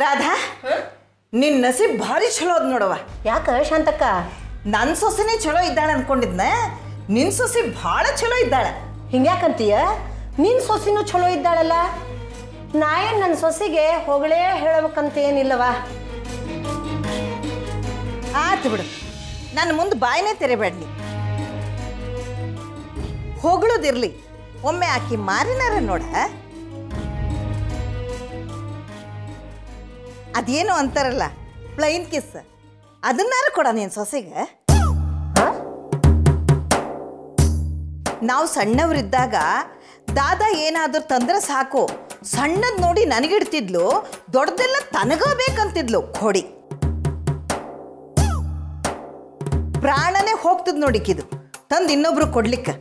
ರಾಧಾ ನಿನ್ನ ನಸೀಬ್ ಭಾರಿ ಚಲೋ ಅದ್ ನೋಡವ. ಯಾಕ ಶಾಂತಕ್ಕ? ನನ್ನ ಸೊಸೆನೇ ಚಲೋ ಇದ್ದಾಳೆ ಅನ್ಕೊಂಡಿದ್ನ, ನಿನ್ನ ಸೊಸೆ ಭಾಳ ಚಲೋ ಇದ್ದಾಳೆ. ಹಿಂಗ್ಯಾಕಂತೀಯ? ನಿನ್ನ ಸೊಸಿನೂ ಚಲೋ ಇದ್ದಾಳಲ್ಲ. ನಾ ಏನು ನನ್ನ ಸೊಸೆಗೆ ಹೊಗಳೇ ಹೇಳಬೇಕಂತ ಏನಿಲ್ಲವ. ಆತು ಬಿಡು, ನನ್ನ ಮುಂದೆ ಬಾಯಿನೇ ತೆರೆಬೇಡ್ಲಿ. ಹೊಗಳೋದಿರ್ಲಿ, ಒಮ್ಮೆ ಆಕಿ ಮಾರಿನಾರ ನೋಡ. ಅದೇನೋ ಅಂತಾರಲ್ಲ ಪ್ಲೈನ್ ಕಿಸ್, ಅದನ್ನಾರ ಕೊಡ ನೀನು ಸೊಸೆಗೆ. ನಾವು ಸಣ್ಣವರಿದ್ದಾಗ ದಾದಾ ಏನಾದರೂ ತಂದ್ರೆ ಸಾಕು, ಸಣ್ಣದ್ ನೋಡಿ ನನಗಿಡ್ತಿದ್ಲು, ದೊಡ್ಡದೆಲ್ಲ ತನಗಬೇಕಂತಿದ್ಲು ಕೊಡಿ. ಪ್ರಾಣನೇ ಹೋಗ್ತದ ನೋಡಿಕಿದು ತಂದು ಇನ್ನೊಬ್ರು ಕೊಡ್ಲಿಕ್ಕೆ.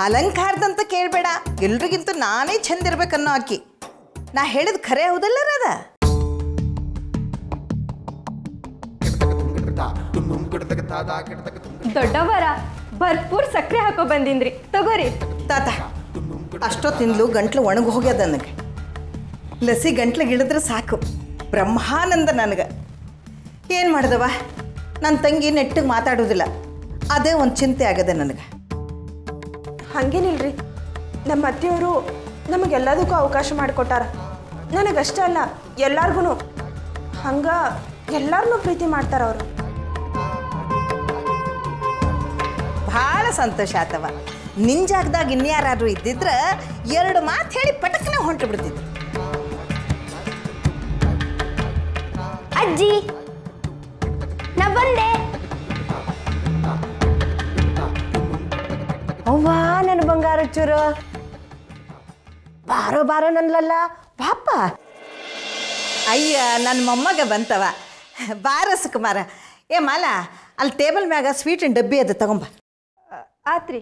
ಅಲಂಕಾರದಂತ ಕೇಳಬೇಡ, ಎಲ್ರಿಗಿಂತ ನಾನೇ ಚಂದಿರ್ಬೇಕನ್ನೋ ಆಕಿ. ನಾ ಹೇಳಿದ್ ಖರೆ ಹೌದಲ್ಲ ರಾಧ? ದೊಡ್ಡವರ ಭರ್ಪೂರ್ ಸಕ್ಕರೆ ಹಾಕೋ ಬಂದಿನ್ರಿ, ತಗೋರಿ. ತಾತ ಅಷ್ಟೋ ತಿಂದ್ಲು, ಗಂಟ್ಲು ಒಣಗಿ ಹೋಗ್ಯದ ನನಗೆ. ಲಸಿ ಗಂಟ್ಲಿಗೆ ಇಳಿದ್ರೆ ಸಾಕು, ಬ್ರಹ್ಮಾನಂದ ನನಗೆ. ಏನು ಮಾಡ್ದವ, ನನ್ನ ತಂಗಿ ನೆಟ್ಟಿಗೆ ಮಾತಾಡೋದಿಲ್ಲ, ಅದೇ ಒಂದು ಚಿಂತೆ ಆಗದೆ ನನಗೆ. ಹಾಗೇನಿಲ್ರಿ, ನಮ್ಮ ಅತ್ತೆಯವರು ನಮಗೆಲ್ಲದಕ್ಕೂ ಅವಕಾಶ ಮಾಡಿಕೊಟ್ಟಾರ. ನನಗಷ್ಟೇ ಅಲ್ಲ, ಎಲ್ಲಾರ್ಗು ಹಂಗೆ ಎಲ್ಲರನ್ನೂ ಪ್ರೀತಿ ಮಾಡ್ತಾರ ಅವರು. ಭಾಳ ಸಂತೋಷ ಆತವ. ನಿನ್ನ ಜಾಗದಾಗ ಇನ್ಯಾರಾದ್ರೂ ಇದ್ದಿದ್ರೆ ಎರಡು ಮಾತು ಹೇಳಿ ಪಟಕ್ನ ಹೊಂಟು ಬಿಡ್ತಿದ್ರು. ಅಜ್ಜಿ ನಾ ಬಂದೆ. ಅವ್ವ ನನ್ನ ಬಂಗಾರ ಚೂರು, ಬಾರೋ ಬಾರೋ ನನ್ಲಲ್ಲ ಪಾಪ. ಅಯ್ಯ ನನ್ನ ಮೊಮ್ಮಗ ಬಂತವ, ಬಾರ ಸುಕುಮಾರ. ಏ ಮಾಲ, ಅಲ್ಲಿ ಟೇಬಲ್ ಮ್ಯಾಗ ಸ್ವೀಟಿನ ಡಬ್ಬಿ ಅದು ತಗೊಂಬ. ಆತ್ರಿ.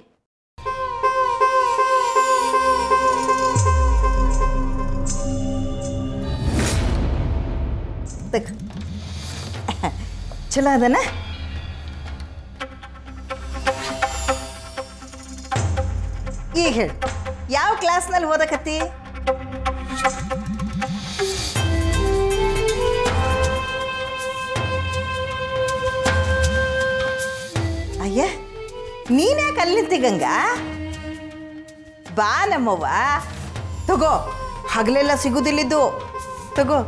ಚಲೋ ಅದನ? ಈಗ ಹೇಳಿ, ಯಾವ ಕ್ಲಾಸ್ನಲ್ಲಿ ಓದಕತ್ತಿ? ಅಯ್ಯ ನೀನ್ಯಾಕೆ ಅಲ್ಲಿ ನಿಂತಿ ಗಂಗಾ? ಬಾ ನಮ್ಮವ್ವ, ತಗೋ, ಹಗಲೆಲ್ಲ ಸಿಗುದಿಲ್ಲಿದ್ದು, ತಗೋ.